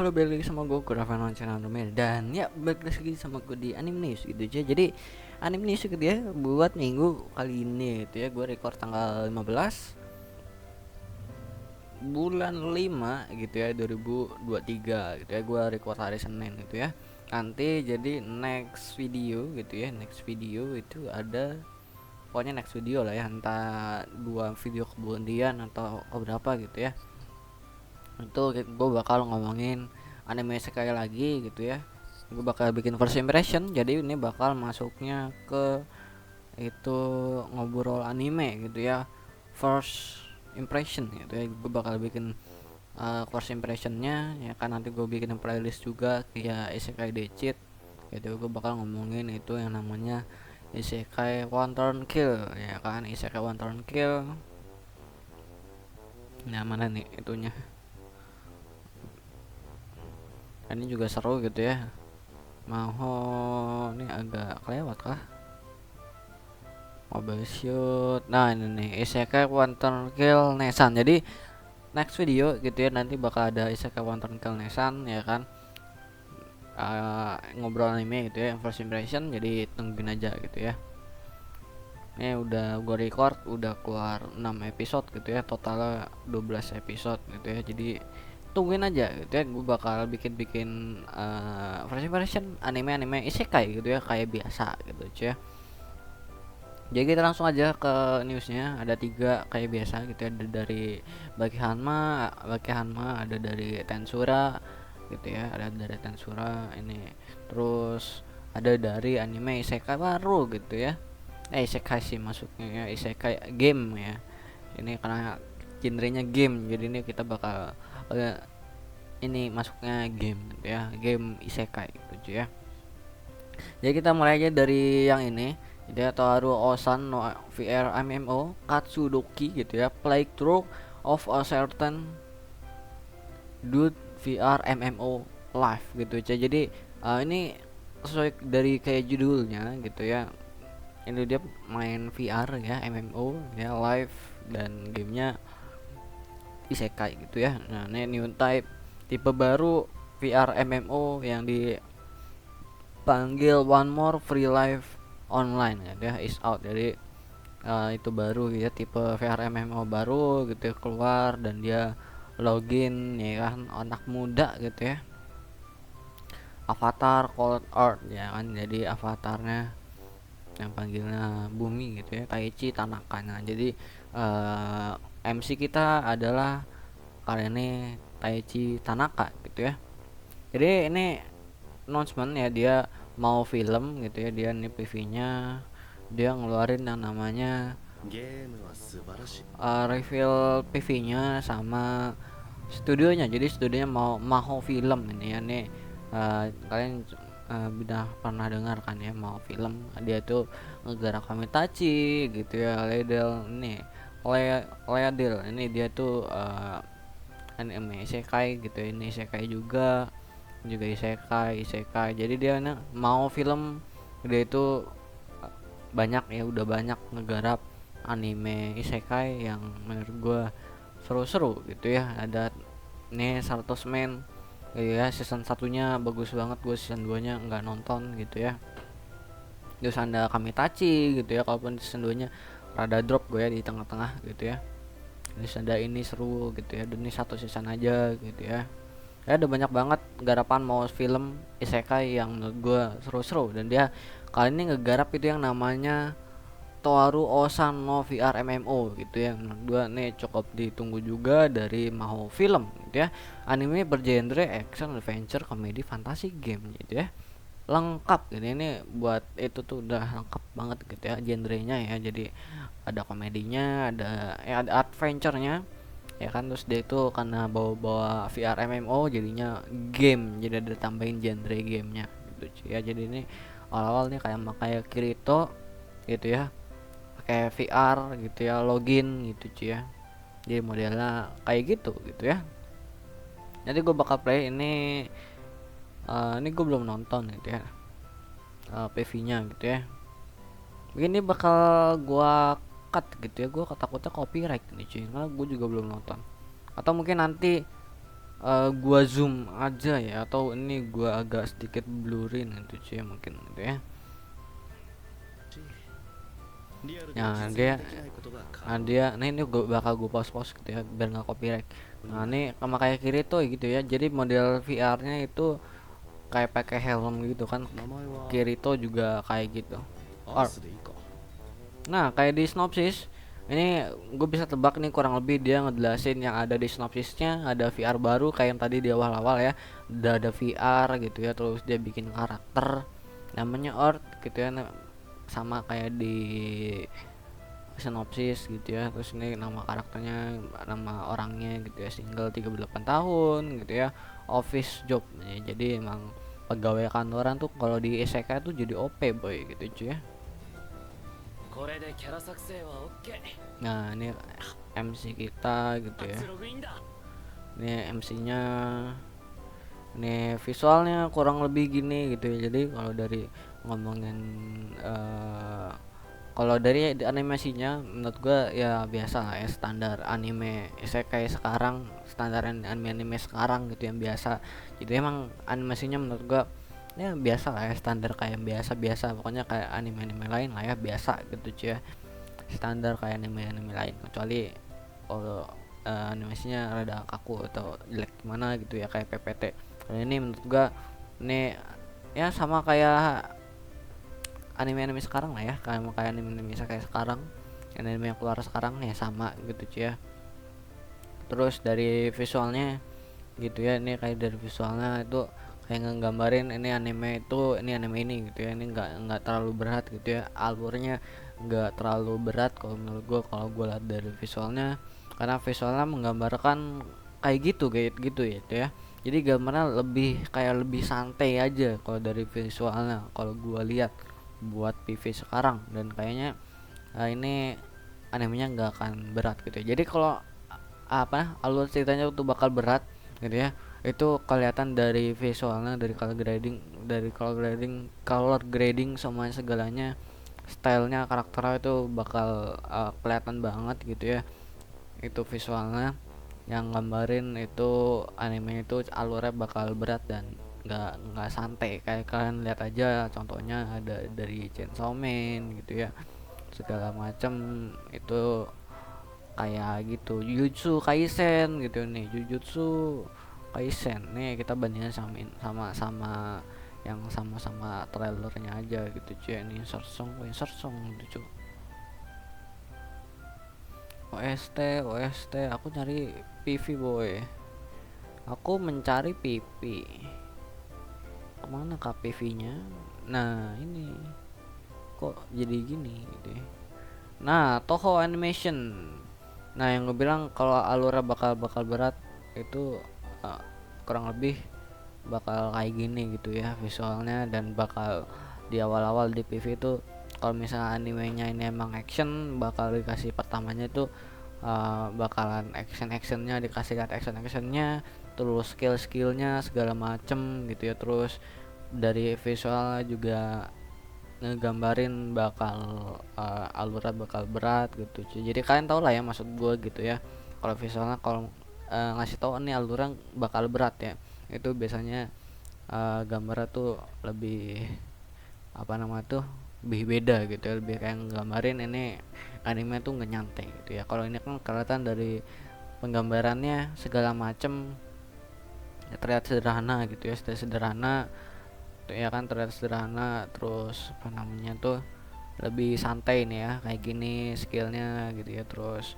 Halo, balik lagi sama gue Rafael channel Nomir. Dan ya, balik lagi sama gue di Anime News gitu aja. Jadi Anime News gitu ya, buat minggu kali ini gitu ya. Gue record tanggal 15 bulan 5 gitu ya, 2023 gitu ya. Gue record hari Senin gitu ya. Nanti jadi next video gitu ya. Next video itu ada, pokoknya next video lah ya, entah 2 video kemudian atau berapa gitu ya. Itu gue bakal ngomongin anime sekali lagi gitu ya. Gue bakal bikin first impression, jadi ini bakal masuknya ke itu ngobrol anime gitu ya, first impression gitu ya. Gue bakal bikin first impressionnya ya kan. Nanti gue bikin playlist juga kayak Isekai Decit gitu. Gue bakal ngomongin itu yang namanya Isekai One Turn Kill ya kan. Isekai One Turn Kill, nah mana nih itunya. Ini juga seru gitu ya. Mau ini agak kelewat kah? Mobile Shoot. Nah ini nih Isekai One Turn Kill Nesan. Jadi next video gitu ya, nanti bakal ada Isekai One Turn Kill Nesan ya kan. Ngobrol anime gitu ya, first impression. Jadi tungguin aja gitu ya. Ini udah gue record, udah keluar 6 episode gitu ya, totalnya 12 episode gitu ya. Jadi tungguin aja gitu ya. Gue bakal bikin first impression anime isekai gitu ya, kayak biasa gitu ya. Jadi kita langsung aja ke newsnya. Ada 3 kayak biasa gitu ya. Ada dari Baki Hanma, ada dari Tensura gitu ya, ada dari Tensura ini. Terus ada dari anime isekai baru gitu ya. Isekai sih masuknya ya, isekai game ya. Ini karena genrenya game, jadi ini kita bakal ini masuknya game gitu ya, game isekai gitu ya. Jadi kita mulai aja dari yang ini. Jadi Toaru Osan no VR MMO Katsudoki gitu ya, playthrough of a certain dude VR MMO live gitu aja. Jadi ini sesuai dari kayak judulnya gitu ya. Ini dia main VR ya, MMO ya, live, dan gamenya isekai gitu ya. Nah ini new type, tipe baru VR MMO yang dipanggil One More Free Live Online ya, is out. Jadi itu baru ya, tipe VR MMO baru gitu ya, keluar dan dia login ya kan, anak muda gitu ya. Avatar Cold Earth ya kan, jadi avatarnya yang panggilnya bumi gitu ya, Taichi Tanaka. Nah jadi MC kita adalah kali ini Taichi Tanaka gitu ya. Jadi ini announcement ya, dia mau film gitu ya. Dia nih PV-nya dia ngeluarin yang namanya reveal PV-nya sama studionya. Jadi studionya mau Maho Film ini ya nih. Kalian udah pernah dengar kan ya, mau film. Dia tuh ngegarap Kamitachi gitu ya, Ledel ini, Leadel ini dia tuh anime isekai gitu. Ini isekai juga isekai. Jadi dia mau film, dia itu banyak ya, udah banyak ngegarap anime isekai yang menurut gua seru-seru gitu ya. Ada nih 100 Men ya, season satunya bagus banget. Gue season 2 nya nggak nonton gitu ya. Terus ada Kamitachi gitu ya, kalaupun season 2 nya rada drop gue ya di tengah-tengah gitu ya. Terus ada ini seru gitu ya, dan ini 1 season aja gitu ya. Ya ada banyak banget garapan mau film isekai yang menurut gue seru-seru. Dan dia kali ini ngegarap itu yang namanya Toaru Osan no VR MMO gitu ya. Menurut gua nih cukup ditunggu juga dari Maho Film gitu ya. Anime bergenre action, adventure, komedi, fantasi, game gitu ya. Lengkap gitu. Ini buat itu tuh udah lengkap banget gitu ya genrenya ya. Jadi ada komedinya, ada adventure-nya ya kan. Terus dia itu karena bawa-bawa VR MMO jadinya game, jadi ada tambahin genre gamenya gitu ya. Jadi ini awal-awal nih kayak Kirito gitu ya, pakai VR gitu ya, login gitu cuy ya. Jadi modelnya kayak gitu gitu ya. Nanti gue bakal play ini gue belum nonton gitu ya, PV-nya gitu ya. Begini bakal gue cut gitu ya, gue takutnya copyright nih cuy, karena gue juga belum nonton. Atau mungkin nanti gua zoom aja ya, atau ini gua agak sedikit blurin gitu cuy mungkin gitu ya. Nah dia nah ini gua bakal gua pause gitu ya biar nggak copyright. Nah ini sama kayak Kirito gitu ya, jadi model VR-nya itu kayak pakai helm gitu kan. Kirito juga kayak gitu. Nah kayak di sinopsis ini gue bisa tebak nih, kurang lebih dia ngejelasin yang ada di sinopsisnya. Ada VR baru kayak yang tadi di awal-awal ya, udah ada VR gitu ya, terus dia bikin karakter namanya Earth gitu ya, sama kayak di sinopsis gitu ya. Terus ini nama karakternya, nama orangnya gitu ya, single 38 tahun gitu ya, office job ya. Jadi emang pegawai kantoran tuh kalau di isekai tuh jadi OP boy gitu cuy ya. Nah ini MC kita gitu ya, ini MC-nya, ini visualnya kurang lebih gini gitu ya. Jadi kalau dari ngomongin kalau dari animasinya menurut gua ya biasa lah ya, standar anime isekai sekarang, standar anime sekarang gitu yang biasa. Jadi emang animasinya menurut gua ya biasa lah ya, standar kayak biasa-biasa, pokoknya kayak anime-anime lain lah ya, biasa gitu cuy ya, standar kayak anime-anime lain, kecuali kalau animasinya rada kaku atau jelek gimana gitu ya kayak PPT. Kalau ini menurut gua ini ya sama kayak anime-anime sekarang lah ya, kayak anime-anime kayak sekarang, anime yang keluar sekarang ya sama gitu cuy ya. Terus dari visualnya gitu ya, ini kayak dari visualnya itu kayak ngegambarin ini anime itu, ini anime ini gitu ya, ini nggak terlalu berat gitu ya, alurnya nggak terlalu berat kalau menurut gue, kalau gue lihat dari visualnya, karena visualnya menggambarkan kayak gitu ya itu ya. Jadi gambarnya lebih kayak lebih santai aja kalau dari visualnya, kalau gue lihat buat PV sekarang. Dan kayaknya ini animenya nggak akan berat gitu ya. Jadi kalau apa alur ceritanya tuh bakal berat gitu ya, itu kelihatan dari visualnya, dari color grading semuanya segalanya, stylenya, karakternya itu bakal kelihatan banget gitu ya. Itu visualnya yang gambarin itu animenya itu alurnya bakal berat dan nggak santai. Kayak kalian lihat aja contohnya ada dari Chainsaw Man gitu ya, segala macam itu kayak gitu. Jujutsu Kaisen gitu nih, Jujutsu Kaisen nih kita bandingin sama yang sama-sama trailernya aja gitu cuy. Ini insert song gitu cuy. OST aku nyari PV boy, aku mencari PV, kemana kah PV nya. Nah ini kok jadi gini gitu ya. Nah Toho Animation, nah yang gue bilang kalau alurnya bakal berat itu kurang lebih bakal kayak gini gitu ya visualnya. Dan bakal di awal-awal di PV itu, kalau misalnya animenya ini emang action, bakal dikasih pertamanya itu bakalan actionnya, dikasih lihat actionnya, terus skillnya segala macem gitu ya. Terus dari visual juga ngegambarin bakal alurnya bakal berat gitu cuy. Jadi kalian tau lah ya maksud gue gitu ya, kalau visualnya kalau ngasih tau nih alurnya bakal berat ya, itu biasanya gambarnya tuh lebih apa nama tuh, lebih beda gitu ya, lebih kayak nggambarin ini anime tuh nggak nyantai gitu ya. Kalau ini kan kelihatan dari penggambarannya segala macem ya, terlihat sederhana gitu ya, sederhana tuh ya kan, terlihat sederhana. Terus apa namanya tuh, lebih santai nih ya, kayak gini skillnya gitu ya. Terus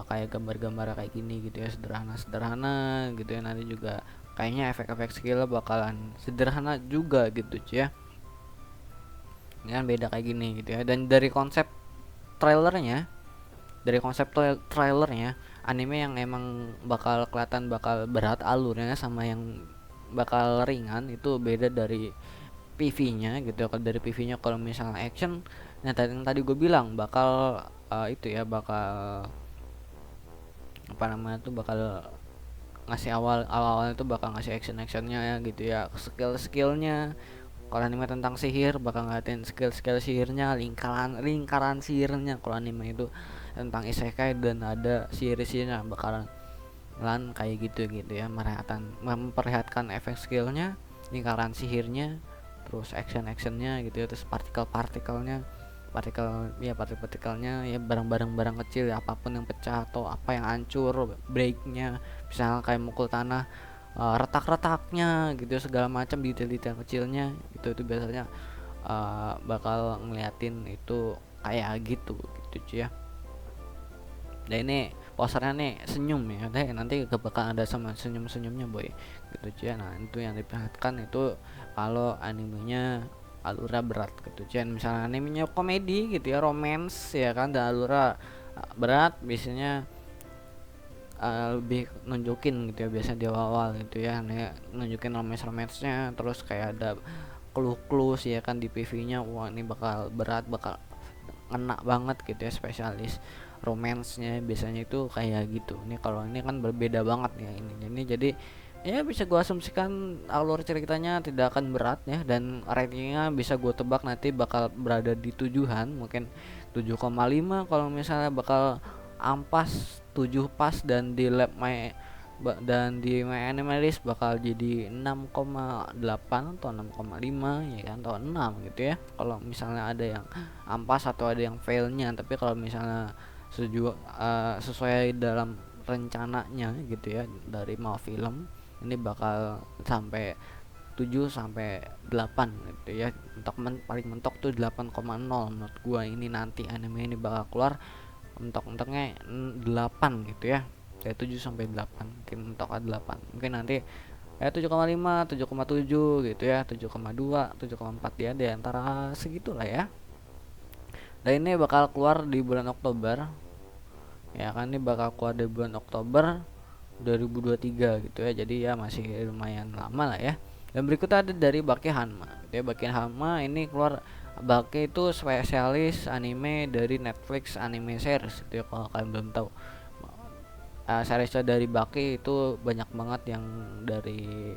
kayak gambar-gambar kayak gini gitu ya, sederhana gitu ya. Nanti juga kayaknya efek-efek skill bakalan sederhana juga gitu ya, ini kan beda kayak gini gitu ya. Dan dari konsep trailernya, anime yang emang bakal kelihatan bakal berat alurnya sama yang bakal ringan itu beda dari PV-nya gitu. Kalau dari PV-nya kalau misalnya action, yang tadi gue bilang bakal itu ya, bakal apa namanya tuh, bakal ngasih awal-awalnya tuh bakal ngasih actionnya ya gitu ya, skillnya. Kalau anime tentang sihir bakal ngeliatin skill sihirnya, lingkaran sihirnya. Kalau anime itu tentang isekai dan ada sihirnya bakalan lan kayak gitu gitu ya, memperlihatkan efek skillnya, lingkaran sihirnya, terus actionnya gitu ya, terus partikelnya ya, barang-barang kecil ya, apapun yang pecah atau apa yang hancur, breaknya, misalnya kayak mukul tanah, retak-retaknya gitu ya, segala macam detail-detail kecilnya itu biasanya bakal ngeliatin itu kayak gitu gitu cuy ya. Dan ini posternya nih senyum ya deh, nanti bakal ada sama senyum-senyumnya boy gitu cuy ya. Nah itu yang diperhatikan itu kalau animenya alura berat gitu cuy. Misalnya animenya komedi gitu ya, romance ya kan, dan alura berat biasanya lebih nunjukin gitu ya, biasanya di awal gitu ya, nih nunjukin romance-nya, terus kayak ada clue-clue sih ya kan di PV-nya, wah ini bakal berat, bakal ngena banget gitu ya, spesialis romance-nya biasanya itu kayak gitu. Ini kalau ini kan berbeda banget ya ini jadi ya bisa gua asumsikan alur ceritanya tidak akan berat ya, dan ratingnya bisa gua tebak nanti bakal berada di tujuhan, mungkin 7,5 kalau misalnya bakal ampas 7 pas, dan di lab dan di My Animalist bakal jadi 6,8 atau 6,5 ya kan, atau 6 gitu ya kalau misalnya ada yang ampas atau ada yang failnya. Tapi kalau misalnya sesuai dalam rencananya gitu ya dari mau film, ini bakal sampai 7 sampai 8 gitu ya. Untuk paling mentok tuh 8,0 menurut gua, ini nanti anime ini bakal keluar mentok-mentoknya 8 gitu ya, dari 7 sampai 8, mungkin mentok 8, mungkin nanti ya 7,5, 7,7 gitu ya, 7,2, 7,4 dia di antara segitulah ya. Dan ini bakal keluar di bulan Oktober ya kan, ini bakal keluar di bulan Oktober 2023 gitu ya, jadi ya masih lumayan lama lah ya. Dan berikutnya ada dari Bake Hanma gitu ya. Bake Hanma ini keluar, Bake itu spesialis anime dari Netflix anime series gitu ya, kalau kalian belum tahu. Seriesnya dari Bake itu banyak banget yang dari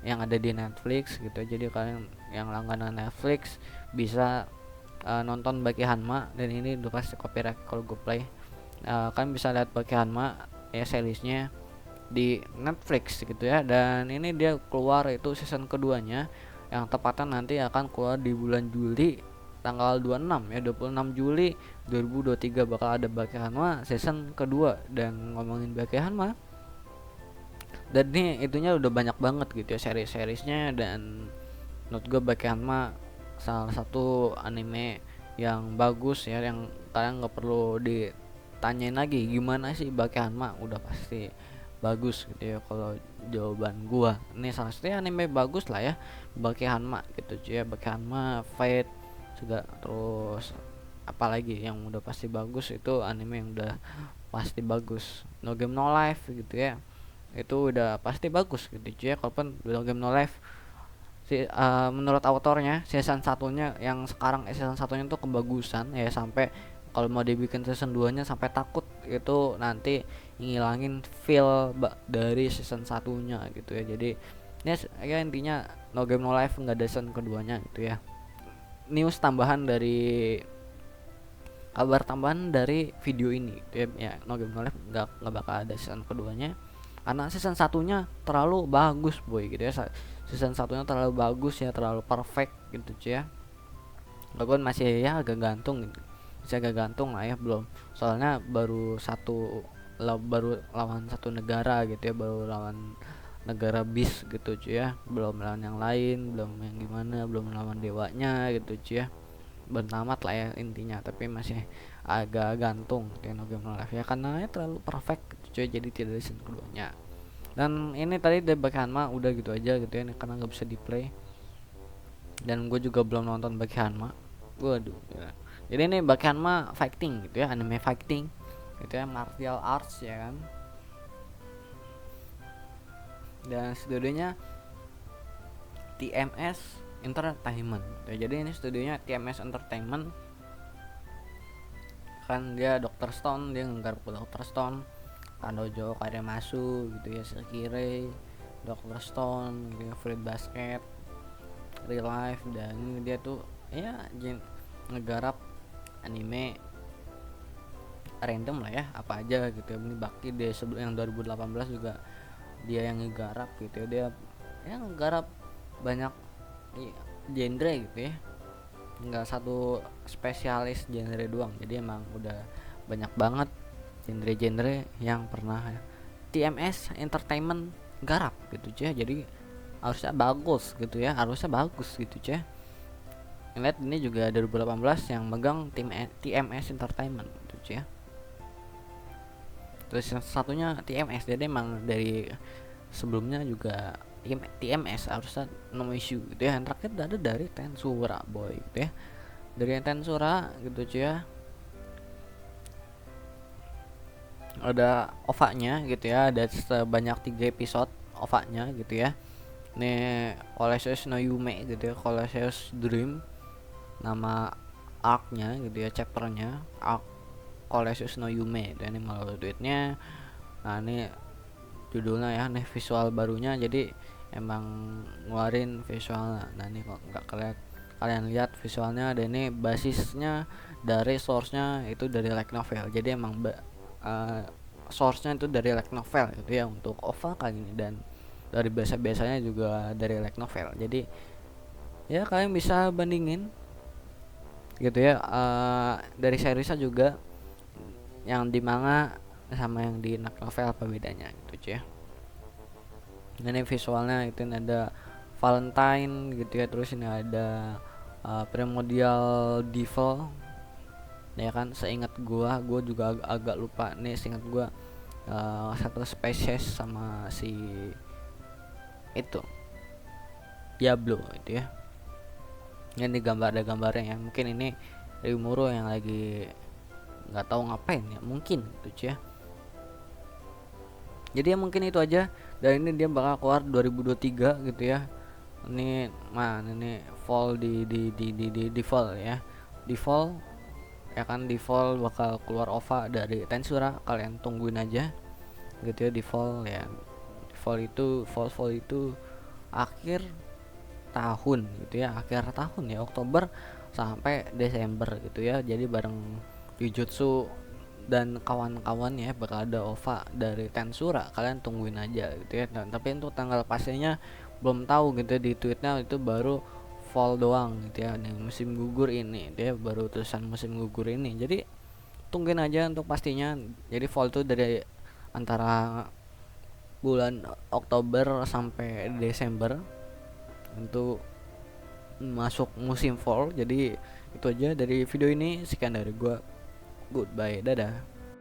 yang ada di Netflix gitu, jadi kalian yang langganan Netflix bisa nonton Bake Hanma, dan ini udah pasti copyright kalau gue play. Kalian bisa lihat Bake Hanma ya, seriesnya di Netflix gitu ya. Dan ini dia keluar itu season keduanya, yang tepatnya nanti akan keluar di bulan Juli tanggal 26 ya, 26 Juli 2023 bakal ada Bake Hanma season kedua. Dan ngomongin Bake Hanma, dan ini itunya udah banyak banget gitu ya series-seriesnya, dan menurut gue Bake Hanma salah satu anime yang bagus ya, yang kalian nggak perlu ditanyain lagi gimana sih Bake Hanma, udah pasti bagus gitu ya. Kalau jawaban gua, ini salah satu anime bagus lah ya Bake Hanma gitu cuy ya. Bake Hanma, Fate juga, terus apalagi yang udah pasti bagus, itu anime yang udah pasti bagus. No Game No Life gitu ya, itu udah pasti bagus gitu cuy ya. Kalaupun No Game No Life menurut autornya season satunya, yang sekarang season satunya tuh kebagusan ya, sampai kalau mau dibikin season 2 nya sampai takut itu nanti ngilangin feel dari season satunya gitu ya. Jadi ini ya intinya No Game No Life nggak ada season keduanya gitu ya. News tambahan dari kabar tambahan dari video ini gitu ya, No Game No Life nggak bakal ada season keduanya karena season satunya terlalu bagus boy gitu ya. Season satunya terlalu bagus ya, terlalu perfect gitu ya. Walaupun masih ya agak gantung gitu, masih agak gantung lah ya, belum, soalnya baru lawan satu negara gitu ya, baru lawan negara bis gitu cuy ya, belum lawan yang lain, belum yang gimana, belum lawan dewanya gitu cuy ya, bertamat lah ya intinya. Tapi masih agak gantung No Game No Life ya, karena ya terlalu perfect gitu cuy, jadi tidak ada season keduanya. Dan ini tadi dari Bake Hanma udah gitu aja gitu ya, karena nggak bisa di play, dan gue juga belum nonton Bake Hanma. Waduh ya. Jadi ini Bake Hanma fighting gitu ya, anime fighting gitu ya, martial arts ya kan. Dan studionya TMS Entertainment gitu ya. Jadi ini studionya TMS Entertainment, kan dia Dr. Stone, dia nggarap Dr. Stone, Kanojo Karemasu gitu ya, Sekire, Dr. Stone gitu ya, Fruit Basket, Real Life. Dan ini dia tuh ya ngegarap anime random lah ya, apa aja gitu ya. Ini Baki dia sebelum yang 2018 juga dia yang ngegarap gitu ya, dia yang ngegarap banyak genre gitu ya, nggak satu spesialis genre doang. Jadi emang udah banyak banget genre-genre yang pernah TMS Entertainment garap gitu cuy. Jadi harusnya bagus gitu ya, harusnya bagus gitu cuy. Ngeliat ini juga 2018 yang megang tim TMS Entertainment gitu cuy ya. Terus yang satunya TMS, jadi emang dari sebelumnya juga TMS harusnya no issue gitu ya. Yang terakhir ada dari Tensura boy gitu ya, dari Tensura gitu cuy ya. Ada OVA-nya gitu ya, ada sebanyak 3 episode OVA-nya gitu ya. Ini Colossus no Yume gitu ya, Colossus Dream nama arc-nya gitu ya, chapternya arc Colossus no Yume, dan ini melalui tweetnya. Nah ini judulnya ya, nih visual barunya, jadi emang ngeluarin visualnya. Nah ini kok nggak kalian lihat visualnya, dan ini basisnya dari source-nya itu dari light novel, jadi emang source-nya itu dari light novel gitu ya untuk OVA kali ini, dan dari biasanya juga dari light novel. Jadi ya kalian bisa bandingin gitu ya, dari seriesnya juga yang di manga sama yang di novel apa bedanya gitu cuy ya. Ini visualnya itu ada Valentine gitu ya, terus ini ada Primordial Devil ya kan, seingat gua juga agak lupa nih, seingat gua satu spesies sama si itu Diablo itu ya. Ini gambar, ada gambarnya ya, mungkin ini Rimuro yang lagi nggak tahu ngapain ya mungkin gitu ya. Jadi ya mungkin itu aja, dan ini dia bakal keluar 2023 gitu ya. Ini ini fall di fall ya, di fall ya kan, di fall bakal keluar OVA dari Tensura, kalian tungguin aja gitu ya. Di fall ya, di fall itu akhir tahun gitu ya, akhir tahun ya, Oktober sampai Desember gitu ya. Jadi bareng Jujutsu dan kawan-kawan ya bakal ada OVA dari Tensura, kalian tungguin aja gitu ya. Tapi untuk tanggal pastinya belum tahu gitu ya, di tweetnya itu baru fall doang gitu ya, nih musim gugur ini dia baru tulisan musim gugur ini, jadi tungguin aja untuk pastinya. Jadi fall itu dari antara bulan Oktober sampai Desember untuk masuk musim fall. Jadi itu aja dari video ini, sekian dari gua, goodbye, dadah.